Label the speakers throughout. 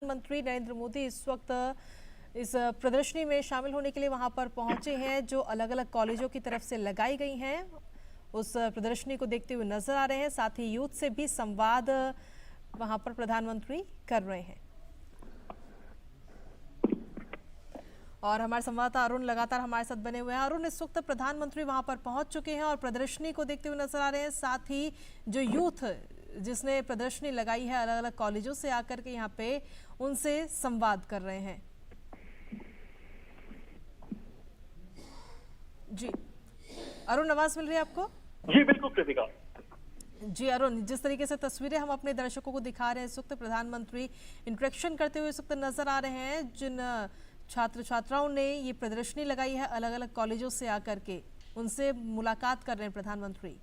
Speaker 1: प्रधानमंत्री नरेंद्र मोदी इस वक्त इस प्रदर्शनी में शामिल होने के लिए वहां पर पहुंचे हैं, जो अलग अलग कॉलेजों की तरफ से लगाई गई हैं। उस प्रदर्शनी को देखते हुए नजर आ रहे हैं। साथ ही यूथ से भी संवाद वहां पर प्रधानमंत्री कर रहे हैं। और हमारे संवाददाता अरुण लगातार हमारे साथ बने हुए हैं। अरुण, इस वक्त प्रधानमंत्री वहां पर पहुंच चुके हैं और प्रदर्शनी को देखते हुए नजर आ रहे हैं। साथ ही जो यूथ जिसने प्रदर्शनी लगाई है अलग अलग कॉलेजों से आकर के यहाँ पे उनसे संवाद कर रहे हैं। जी अरुण, आवाज मिल रही है आपको?
Speaker 2: जी बिल्कुल कृतिका।
Speaker 1: जी अरुण, जिस तरीके से तस्वीरें हम अपने दर्शकों को दिखा रहे हैं, इस वक्त प्रधानमंत्री इंटरेक्शन करते हुए इस वक्त नजर आ रहे हैं। जिन छात्र छात्राओं ने ये प्रदर्शनी लगाई है अलग अलग कॉलेजों से आकर के, उनसे मुलाकात कर रहे हैं प्रधानमंत्री।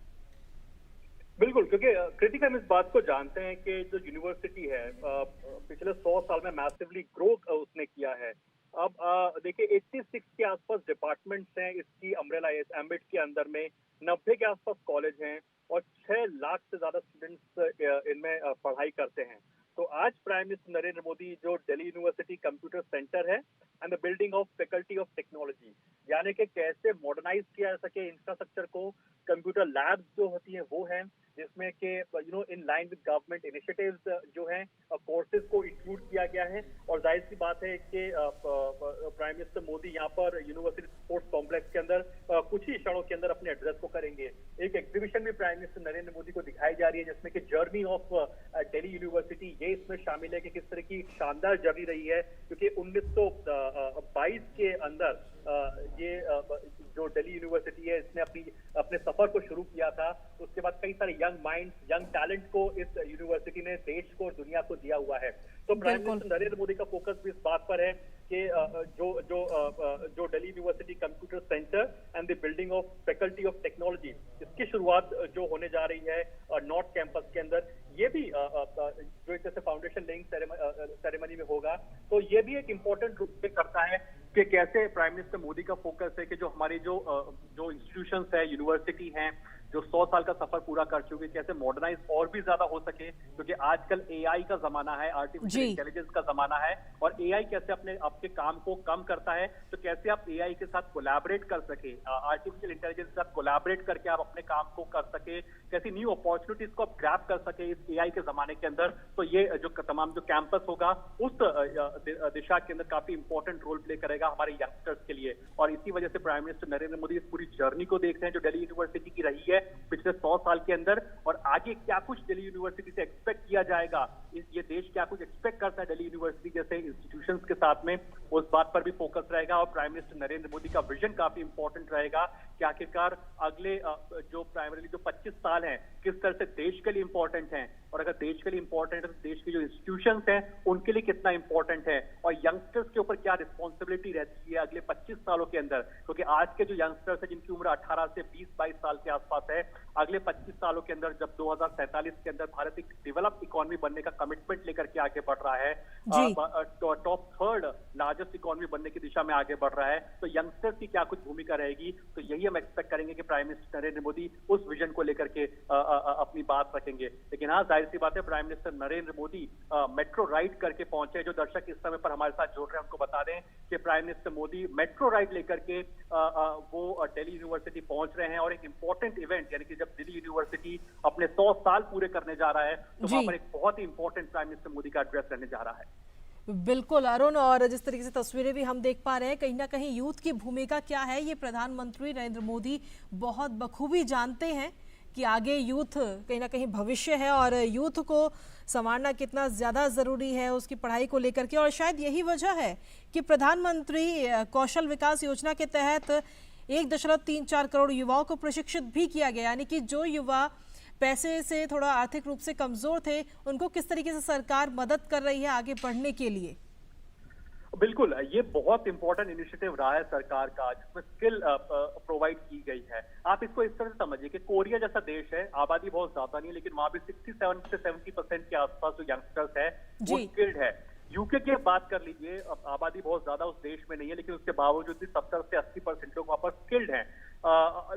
Speaker 2: बिल्कुल, क्योंकि कृतिका हम इस बात को जानते हैं कि जो यूनिवर्सिटी है पिछले 100 साल में मैसिवली ग्रो उसने किया है। अब देखिए 86 के आसपास डिपार्टमेंट्स हैं इसकी अम्ब्रेला एम्बिट के अंदर में, 90 के आसपास कॉलेज हैं और 6 लाख से ज्यादा स्टूडेंट्स इनमें पढ़ाई करते हैं। तो आज प्राइम मिनिस्टर नरेंद्र मोदी जो दिल्ली यूनिवर्सिटी कंप्यूटर सेंटर है and the building of faculty of technology, यानी कि कैसे मॉडर्नाइज किया जा सके इंफ्रास्ट्रक्चर को, कंप्यूटर लैब्स जो होती हैं वो हैं, जिसमें कि in line with government initiatives जो हैं कोर्सेज को इंक्लूड किया गया है। और जाहिर सी बात है कि प्राइम मिनिस्टर मोदी यहाँ पर यूनिवर्सिटी स्पोर्ट्स कॉम्प्लेक्स के अंदर कुछ ही क्षणों के अंदर अपने एड्रेस को करेंगे। एक एग्जीबिशन भी प्राइम मिनिस्टर नरेंद्र मोदी को दिखाई जा रही है जिसमें कि जर्नी ऑफ दिल्ली यूनिवर्सिटी ये इसमें शामिल है कि किस तरह की शानदार जर्नी रही है, क्योंकि 1922 के अंदर ये जो दिल्ली यूनिवर्सिटी है इसने अपने सफर को शुरू किया था। उसके बाद कई सारे यंग माइंड्स, यंग टैलेंट को इस यूनिवर्सिटी ने देश को और दुनिया को दिया हुआ है। तो प्राइम मिनिस्टर नरेंद्र मोदी का फोकस भी इस बात पर है कि जो Delhi university computer centre and the building of faculty of technology, इसकी शुरुआत जो होने जा रही है नॉर्थ कैंपस के अंदर, ये भी जो एक तरह से फाउंडेशन लेइंग सेरेमनी में होगा। तो ये भी एक इंपॉर्टेंट रूप से करता है कि कैसे प्राइम मिनिस्टर मोदी का फोकस है कि जो हमारी जो इंस्टीट्यूशंस है, यूनिवर्सिटी हैं, जो 100 साल का सफर पूरा कर चुके, कैसे मॉडर्नाइज और भी ज्यादा हो सके, क्योंकि आजकल एआई का जमाना है, आर्टिफिशियल इंटेलिजेंस का जमाना है, और एआई कैसे आपके काम को कम करता है, तो कैसे आप एआई के साथ कोलैबोरेट कर सके, आर्टिफिशियल इंटेलिजेंस के साथ कोलैबोरेट करके आप अपने काम को कर सके, कैसी न्यू अपॉर्चुनिटीज को आप ग्रैब कर सके इस एआई के जमाने के अंदर। तो ये जो तमाम जो कैंपस होगा उस दिशा के अंदर काफी इंपॉर्टेंट रोल प्ले करेगा हमारे यंगस्टर्स के लिए। और इसी वजह से प्राइम मिनिस्टर नरेंद्र मोदी इस पूरी जर्नी को देख रहे हैं जो दिल्ली यूनिवर्सिटी की रही है पिछले 100 साल के अंदर, और आगे क्या कुछ दिल्ली यूनिवर्सिटी से एक्सपेक्ट किया जाएगा, ये देश क्या कुछ एक्सपेक्ट करता है दिल्ली यूनिवर्सिटी जैसे इंस्टीट्यूशंस के साथ में, उस बात पर भी फोकस रहेगा। और प्राइम मिनिस्टर नरेंद्र मोदी का विजन काफी इंपॉर्टेंट रहेगा कि आखिरकार अगले जो प्राइमरीली जो 25 साल हैं किस तरह से देश के लिए इंपॉर्टेंट हैं, और अगर देश के लिए इंपॉर्टेंट है तो देश की जो इंस्टीट्यूशंस हैं उनके लिए कितना इंपॉर्टेंट है, और यंगस्टर्स के ऊपर क्या रिस्पॉन्सिबिलिटी रहती है अगले 25 सालों के अंदर। क्योंकि आज के जो यंगस्टर्स हैं जिनकी उम्र 18 से 20-22 साल के आसपास है, अगले 25 सालों के अंदर जब 2047 के अंदर भारत एक डेवलप्ड इकोनॉमी बनने का कमिटमेंट लेकर के आगे बढ़ रहा है, टॉप 3rd लार्जेस्ट इकोनॉमी बनने की दिशा में आगे बढ़ रहा है, तो यंगस्टर्स की क्या कुछ भूमिका रहेगी, तो यही हम एक्सपेक्ट करेंगे कि प्राइम मिनिस्टर नरेंद्र मोदी उस विजन को लेकर के अपनी बात रखेंगे। लेकिन हाँ, जाहिर सी बात है prime minister Narendra Modi metro ride करके पहुंचे। जो दर्शक इस समय पर हमारे साथ जुड़ रहे हैं उनको बता दें कि prime minister Modi metro ride लेकर के वो दिल्ली यूनिवर्सिटी पहुंच रहे हैं, और एक इंपॉर्टेंट इवेंट, यानी कि जब दिल्ली यूनिवर्सिटी अपने 100 साल पूरे करने जा रहा है तो वहां पर एक बहुत ही इंपॉर्टेंट प्राइम मिनिस्टर मोदी का एड्रेस रहने जा रहा है।
Speaker 1: बिल्कुल अरुण, और जिस तरीके से तस्वीरें भी हम देख पा रहे हैं, कहीं ना कहीं यूथ की भूमिका क्या है ये प्रधानमंत्री नरेंद्र मोदी बहुत बखूबी जानते हैं कि आगे यूथ कहीं ना कहीं भविष्य है और यूथ को संवारना कितना ज़्यादा ज़रूरी है उसकी पढ़ाई को लेकर के। और शायद यही वजह है कि प्रधानमंत्री कौशल विकास योजना के तहत 1.34 करोड़ युवाओं को प्रशिक्षित भी किया गया, यानी कि जो युवा पैसे से थोड़ा आर्थिक रूप से कमजोर थे उनको किस तरीके से सरकार मदद कर रही है आगे बढ़ने के लिए।
Speaker 2: बिल्कुल, ये बहुत इंपॉर्टेंट इनिशिएटिव रहा है सरकार का, जिसमें स्किल प्रोवाइड की गई है। आप इसको इस तरह से समझिए कि कोरिया जैसा देश है, आबादी बहुत ज्यादा नहीं है, लेकिन वहां भी 67 से 70% के आसपास जो यंगस्टर्स है वो स्किल्ड है। यूके की बात कर लीजिए, आबादी बहुत ज्यादा उस देश में नहीं है, लेकिन उसके बावजूद भी 70 से 80% लोग वहां पर स्किल्ड हैं।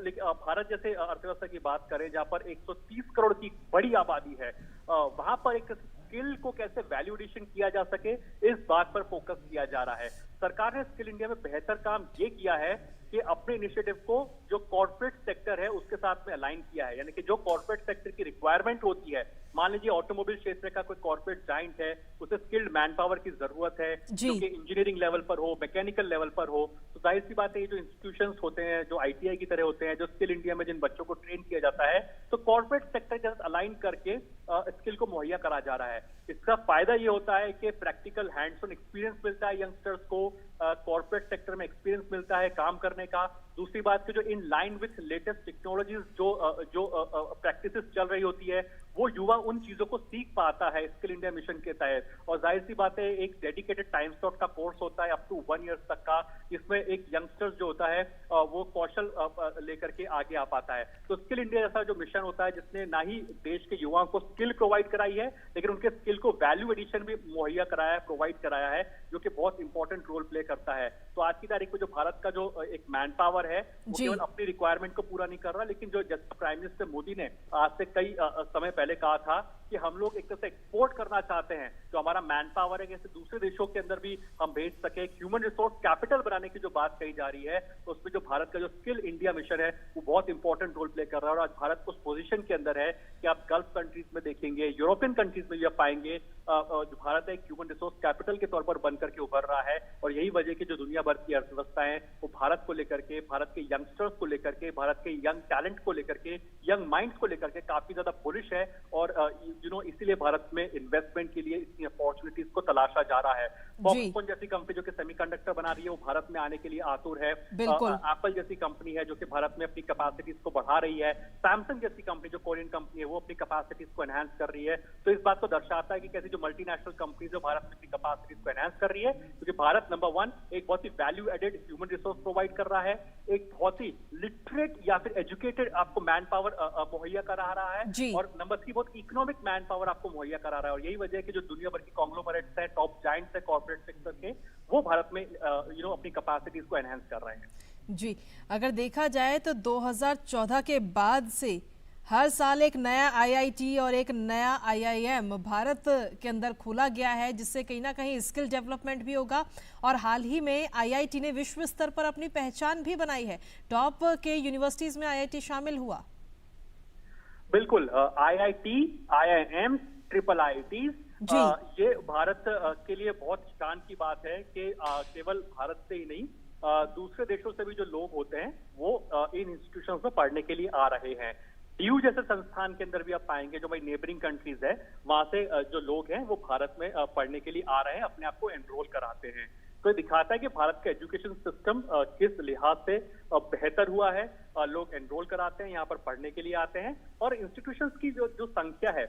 Speaker 2: लेकिन भारत जैसे अर्थव्यवस्था की बात करें जहां पर 130 करोड़ की बड़ी आबादी है, वहां पर एक स्किल को कैसे वैल्यू एडिशन किया जा सके, इस बात पर फोकस किया जा रहा है। सरकार ने स्किल इंडिया में बेहतर काम ये किया है कि अपने इनिशिएटिव को जो कॉर्पोरेट सेक्टर है उसके साथ में अलाइन किया है, यानी कि जो कॉर्पोरेट सेक्टर की रिक्वायरमेंट होती है, मान लीजिए ऑटोमोबाइल क्षेत्र का कोई कॉर्पोरेट जाइंट है, उसे स्किल्ड मैन पावर की जरूरत है जो कि इंजीनियरिंग लेवल पर हो, मैकेनिकल लेवल पर हो, तो जाहिर सी बात है ये जो इंस्टीट्यूशंस होते हैं, जो आईटीआई की तरह होते हैं, जो स्किल इंडिया में जिन बच्चों को ट्रेन किया जाता है, तो कॉर्पोरेट सेक्टर के साथ अलाइन करके स्किल को मुहैया करा जा रहा है। इसका फायदा ये होता है कि प्रैक्टिकल हैंड्स ऑन एक्सपीरियंस मिलता है यंगस्टर्स को, कॉर्पोरेट सेक्टर में एक्सपीरियंस मिलता है काम करने का। दूसरी बात कि जो in line with latest technologies जो प्रैक्टिसेस चल रही होती है, वो युवा उन चीजों को सीख पाता है स्किल इंडिया मिशन के तहत। और जाहिर सी बात है एक डेडिकेटेड टाइम स्लॉट का कोर्स होता है अप टू 1 ईयर तक का, इसमें एक यंगस्टर्स जो होता है वो कौशल लेकर के आगे आ पाता है। तो स्किल इंडिया जैसा जो मिशन होता है जिसने ना ही देश के युवाओं को स्किल प्रोवाइड कराई है, लेकिन उनके स्किल को वैल्यू एडिशन भी मुहैया कराया है, प्रोवाइड कराया है, जो कि बहुत इंपॉर्टेंट रोल प्ले करता है। तो आज की तारीख में जो भारत का जो एक मैन पावर है वो केवल अपनी रिक्वायरमेंट को पूरा नहीं कर रहा, लेकिन जो जैसे प्राइम मिनिस्टर मोदी ने आज से कई समय पहले कहा था कि हम लोग एक तरह से एक्सपोर्ट करना चाहते हैं, जो हमारा मैन पावर है जैसे दूसरे देशों के अंदर भी हम भेज सके, ह्यूमन रिसोर्स कैपिटल बनाने की जो बात कही जा रही है, तो उसमें जो भारत का जो स्किल इंडिया मिशन है वो बहुत इंपॉर्टेंट रोल प्ले कर रहा है। और आज भारत उस पोजीशन के अंदर है कि आप गल्फ कंट्रीज में देखेंगे, यूरोपियन कंट्रीज में भी आप पाएंगे जो भारत है एक ह्यूमन रिसोर्स कैपिटल के तौर पर बनकर के उभर रहा है। और यही वजह की जो दुनिया भर की अर्थव्यवस्था है वो भारत को लेकर के, भारत के यंगस्टर्स को लेकर के, भारत के यंग टैलेंट को लेकर के, यंग माइंड्स को लेकर के काफी ज्यादा बुलिश है। और इसीलिए भारत में इन्वेस्टमेंट के लिए इतनी अपॉर्चुनिटीज को तलाशा जा रहा है। फॉक्सकॉन जैसी कंपनी जो कि सेमीकंडक्टर बना रही है वो भारत में आने के लिए आतुर है। एप्पल जैसी कंपनी है जो कि भारत में अपनी कैपेसिटीज को बढ़ा रही है। सैमसंग जैसी कंपनी जो कोरियन कंपनी है वो अपनी कैपेसिटीज को एनहांस कर रही है। तो इस बात को दर्शाता है कि कैसी जो मल्टीनेशनल कंपनीज है भारत में अपनी कैपेसिटीज को एनहांस कर रही है, क्योंकि भारत नंबर 1 एक बहुत ही value added human resource provide कर रहा है, एक बहुत ही लिटरेट या फिर एजुकेटेड आपको मैन पावर मुहैया करा रहा है, और नंबर 3 बहुत इकोनॉमिक मैन पावर आपको मुहैया करा रहा है। और यही वजह है कि जो दुनिया भर की कॉन्ग्लोमरेट्स है, टॉप जायंट्स है कॉर्पोरेट सेक्टर के, वो भारत में अपनी कैपेसिटीज को एनहांस कर रहे हैं।
Speaker 1: जी, अगर देखा जाए तो 2014 के बाद से हर साल एक नया आईआईटी और एक नया आईआईएम भारत के अंदर खोला गया है, जिससे कहीं ना कहीं स्किल डेवलपमेंट भी होगा। और हाल ही में आईआईटी ने विश्व स्तर पर अपनी पहचान भी बनाई है, टॉप के यूनिवर्सिटीज में आईआईटी शामिल हुआ।
Speaker 2: बिल्कुल, आईआईटी, आईआईएम, ट्रिपल आईआईटीज, ये भारत के लिए बहुत शान की बात है कि केवल भारत से ही नहीं दूसरे देशों से भी जो लोग होते हैं वो इन इंस्टीट्यूशंस में पढ़ने के लिए आ रहे हैं। डीयू जैसे संस्थान के अंदर भी आप पाएंगे जो भाई नेबरिंग कंट्रीज है, वहां से जो लोग हैं वो भारत में पढ़ने के लिए आ रहे हैं, अपने आप को एनरोल कराते हैं। तो ये दिखाता है कि भारत का एजुकेशन सिस्टम किस लिहाज से बेहतर हुआ है। लोग एनरोल कराते हैं, यहाँ पर पढ़ने के लिए आते हैं, और इंस्टीट्यूशंस की जो संख्या है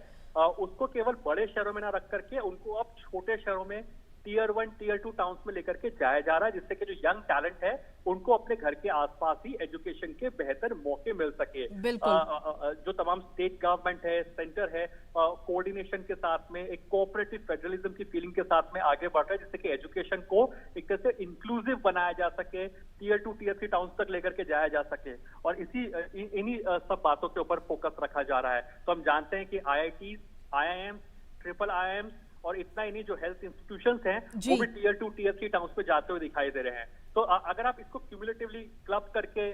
Speaker 2: उसको केवल बड़े शहरों में ना रख करके उनको अब छोटे शहरों में टियर 1, टियर 2 टाउन्स में लेकर के जाया जा रहा है, जिससे कि जो यंग टैलेंट है उनको अपने घर के आसपास ही एजुकेशन के बेहतर मौके मिल सके। जो तमाम स्टेट गवर्नमेंट है, सेंटर है, कोऑर्डिनेशन के साथ में एक कोऑपरेटिव फेडरलिज्म की फीलिंग के साथ में आगे बढ़ रहा है, जिससे कि एजुकेशन को एक तरह से इंक्लूसिव बनाया जा सके, टियर 2, टियर 3 टाउन्स तक लेकर के जाया जा सके। और इन्हीं सब बातों के ऊपर फोकस रखा जा रहा है। तो हम जानते हैं कि आईआईटी, आईआईएम, ट्रिपल आईआईएम और इतना ही नहीं, जो हेल्थ इंस्टीट्यूशंस हैं वो भी टियर 2, टियर 3 टाउन्स पे जाते हुए दिखाई दे रहे हैं। तो अगर आप इसको क्यूमुलेटिवली क्लब करके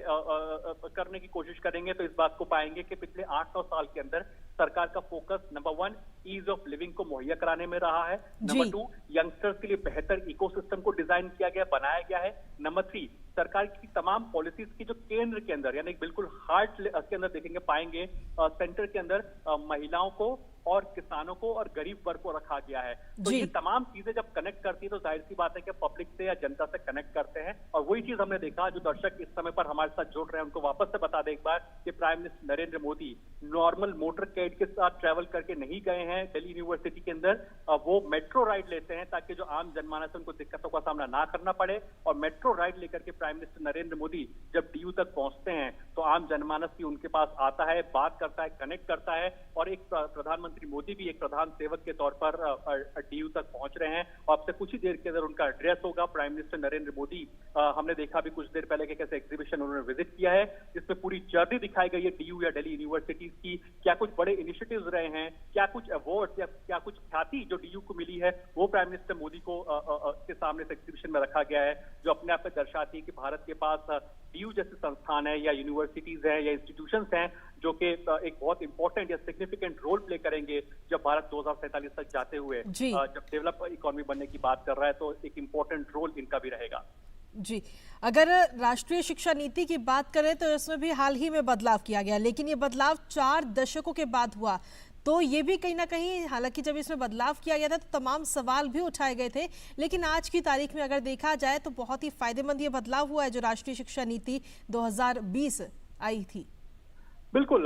Speaker 2: करने की कोशिश करेंगे तो इस बात को पाएंगे कि पिछले 8-9 साल के अंदर सरकार का focus number 1 ease of living को मुहैया कराने में रहा है, नंबर 2 यंगस्टर्स के लिए बेहतर इकोसिस्टम को डिजाइन किया गया, बनाया गया है, नंबर 3 सरकार की तमाम पॉलिसीज की जो केंद्र के अंदर यानी बिल्कुल हार्ट के अंदर देखेंगे पाएंगे सेंटर के अंदर महिलाओं को और किसानों को और गरीब वर्ग को रखा गया है। तो ये तमाम चीजें जब कनेक्ट करती है तो जाहिर सी बात है कि पब्लिक से या जनता से कनेक्ट करते हैं। और वही चीज हमने देखा, जो दर्शक इस समय पर हमारे साथ जुड़ रहे हैं उनको वापस से बता दें एक बार कि prime minister Narendra Modi normal motorcade के साथ ट्रैवल करके नहीं गए हैं दिल्ली यूनिवर्सिटी के अंदर, वो मेट्रो राइड लेते हैं ताकि जो आम जनमानस है उनको दिक्कतों का सामना ना करना पड़े। और मेट्रो राइड लेकर के प्राइम मिनिस्टर नरेंद्र मोदी जब डीयू तक पहुंचते हैं तो आम जनमानस भी उनके पास आता है, बात करता है, कनेक्ट करता है, और एक प्रधानमंत्री प्रधानमंत्री मोदी भी एक प्रधान सेवक के तौर पर डीयू तक पहुंच रहे हैं और अब से कुछ ही देर के अंदर उनका एड्रेस होगा। प्राइम मिनिस्टर नरेंद्र मोदी हमने देखा भी कुछ देर पहले कि कैसे एग्जीबिशन उन्होंने विजिट किया है, जिसमें पूरी जर्नी दिखाई गई है डीयू या दिल्ली यूनिवर्सिटीज की। क्या कुछ बड़े इनिशिएटिव्स रहे हैं, क्या कुछ अवार्ड या क्या कुछ ख्याति जो डीयू को मिली है, वो प्राइम मिनिस्टर मोदी को के सामने इस एग्जीबिशन में रखा गया है, जो अपने आप में दर्शाती है कि भारत के पास डीयू जैसे संस्थान है या यूनिवर्सिटीज हैं या इंस्टीट्यूशंस हैं जो कि एक बहुत इंपॉर्टेंट या सिग्निफिकेंट रोल प्ले करेंगे जब भारत 2047 तक जाते हुए जब डेवलप इकोनॉमी बनने की बात कर रहा है, तो एक इंपॉर्टेंट रोल इनका भी रहेगा।
Speaker 1: जी, अगर राष्ट्रीय शिक्षा नीति की बात करें तो इसमें भी हाल ही में बदलाव किया गया, लेकिन ये बदलाव 4 दशकों के बाद हुआ। तो ये भी कहीं ना कहीं, हालांकि जब इसमें बदलाव किया गया था तो तमाम सवाल भी उठाए गए थे, लेकिन आज की तारीख में अगर देखा जाए तो बहुत ही फायदेमंद ये बदलाव हुआ है जो राष्ट्रीय शिक्षा नीति 2020 आई थी।
Speaker 2: बिल्कुल,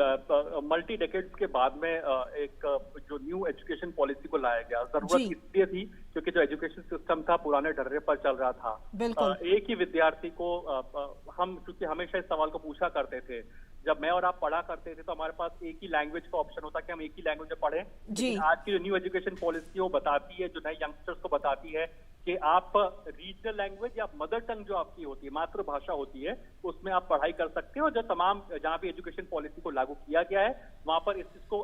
Speaker 2: मल्टी डेकेड्स के बाद में एक जो न्यू एजुकेशन पॉलिसी को लाया गया, जरूरत इसलिए थी क्योंकि जो एजुकेशन सिस्टम था पुराने ढर्रे पर चल रहा था। एक ही विद्यार्थी को हम क्योंकि हमेशा इस सवाल को पूछा करते थे, जब मैं और आप पढ़ा करते थे तो हमारे पास एक ही लैंग्वेज का ऑप्शन होता कि हम एक ही लैंग्वेज में पढ़ें। लेकिन आज की जो न्यू एजुकेशन पॉलिसी वो बताती है, जो नए यंगस्टर्स को बताती है कि आप रीजनल लैंग्वेज या मदर टंग जो आपकी होती है, मातृभाषा होती है, उसमें आप पढ़ाई कर सकते हो। जो तमाम जहां भी एजुकेशन पॉलिसी को लागू किया गया है वहां पर इस चीज को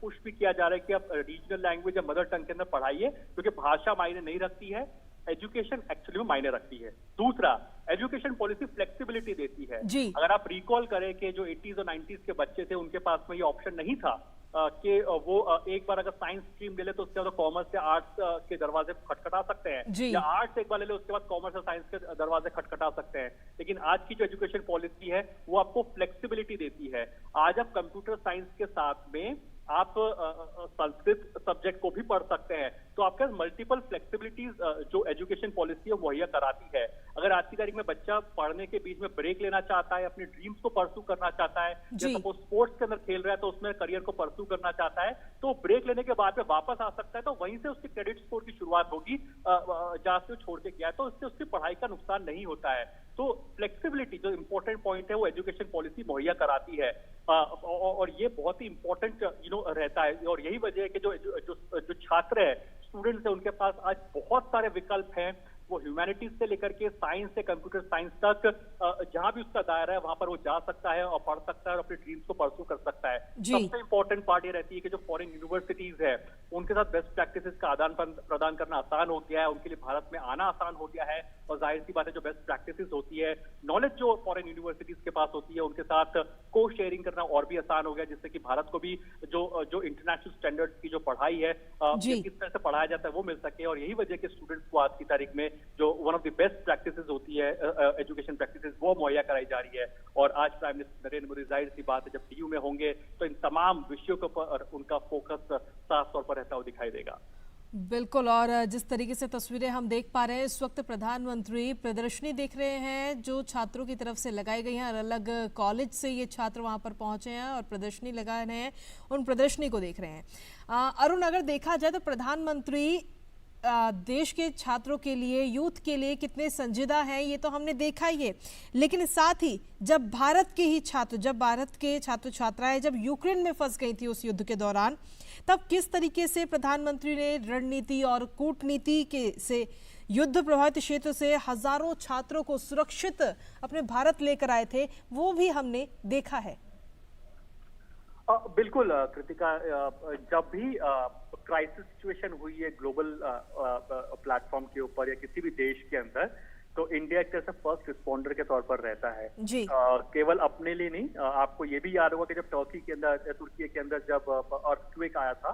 Speaker 2: पुश भी किया जा रहा है कि आप रीजनल लैंग्वेज या मदर टंग के अंदर पढ़ाइए, क्योंकि भाषा मायने नहीं रखती है, एजुकेशन एक्चुअली में मायने रखती है। दूसरा, एजुकेशन पॉलिसी फ्लेक्सिबिलिटी देती है। अगर आप रिकॉल करें कि जो 80s और 90s के बच्चे थे उनके पास में ये ऑप्शन नहीं था कि वो एक बार अगर साइंस स्ट्रीम ले ले तो उसके बाद कॉमर्स या आर्ट्स के दरवाजे खटखटा सकते हैं, या आर्ट्स एक बार ले ले उसके बाद कॉमर्स और साइंस के दरवाजे खटखटा सकते हैं। लेकिन आज की जो एजुकेशन पॉलिसी है वो आपको फ्लेक्सिबिलिटी देती है। आज आप कंप्यूटर साइंस के साथ में आप संस्कृत सब्जेक्ट को भी पढ़ सकते हैं, तो आपके पास मल्टीपल फ्लेक्सिबिलिटीज जो एजुकेशन पॉलिसी है मुहैया कराती है। अगर आज की तारीख में बच्चा पढ़ने के बीच में ब्रेक लेना चाहता है, अपने ड्रीम्स को परस्यू करना चाहता है, या सपोज स्पोर्ट्स के अंदर खेल रहा है तो उसमें करियर को परस्यू करना चाहता है, तो ब्रेक लेने के बाद में वापस आ सकता है, तो वहीं से उसके क्रेडिट स्कोर की शुरुआत होगी जहां से छोड़ के गया है, तो इससे उसकी पढ़ाई का नुकसान नहीं होता है। तो फ्लेक्सिबिलिटी जो इंपॉर्टेंट पॉइंट है वो एजुकेशन पॉलिसी मुहैया कराती है, और ये बहुत ही इंपॉर्टेंट रहता है। और यही वजह है कि जो छात्र है, स्टूडेंट्स है, उनके पास आज बहुत सारे विकल्प हैं। वो ह्यूमैनिटीज से लेकर के साइंस से कंप्यूटर साइंस तक जहां भी उसका दायरा है वहां पर वो जा सकता है और पढ़ सकता है और अपने ड्रीम्स को परस्यू कर सकता है। सबसे इंपॉर्टेंट पार्ट ये रहती है कि जो फॉरेन यूनिवर्सिटीज है उनके साथ बेस्ट प्रैक्टिसेस का आदान प्रदान करना आसान हो गया है, उनके लिए भारत में आना आसान हो गया है, और जाहिर सी बात है जो बेस्ट प्रैक्टिसेस होती है, नॉलेज जो फॉरेन यूनिवर्सिटीज के पास होती है, उनके साथ को शेयरिंग करना और भी आसान हो गया, जिससे कि भारत को भी जो इंटरनेशनल स्टैंडर्ड्स की जो पढ़ाई है किस तरह से पढ़ाया जाता है वो मिल सके। और यही वजह के स्टूडेंट्स को आज की तारीख में जो one of the best practices होती है एजुकेशन प्रैक्टिसेस वो मुहैया कराई जा रही है। और आज प्राइम मिनिस्टर नरेंद्र मोदी, जाहिर सी बात है, जब डीयू में होंगे तो इन तमाम विषयों के ऊपर उनका फोकस साफ तौर पर रहता हुआ दिखाई देगा।
Speaker 1: बिल्कुल, और जिस तरीके से तस्वीरें हम देख पा रहे हैं, इस वक्त प्रधानमंत्री प्रदर्शनी देख रहे हैं जो छात्रों की तरफ से लगाई गई हैं। अलग कॉलेज से ये छात्र वहां पर पहुंचे हैं और प्रदर्शनी लगा रहे हैं, उन प्रदर्शनी को देख रहे हैं। अरुण, अगर देखा जाए तो प्रधानमंत्री देश के छात्रों के लिए, यूथ के लिए कितने संजीदा हैं ये तो हमने देखा ही है, लेकिन साथ ही जब भारत के छात्र छात्राएं जब यूक्रेन में फंस गई थी उस युद्ध के दौरान, तब किस तरीके से प्रधानमंत्री ने रणनीति और कूटनीति से युद्ध प्रभावित क्षेत्र से हजारों छात्रों को सुरक्षित अपने भारत लेकर आए थे, वो भी हमने देखा है।
Speaker 2: बिल्कुल कृतिका, जब भी क्राइसिस सिचुएशन हुई है ग्लोबल प्लेटफॉर्म के ऊपर या किसी भी देश के अंदर, तो इंडिया एक तरह से फर्स्ट रिस्पॉन्डर के तौर पर रहता है जी। केवल अपने लिए नहीं, आपको ये भी याद होगा कि जब तुर्की के अंदर जब अर्थक्वेक आया था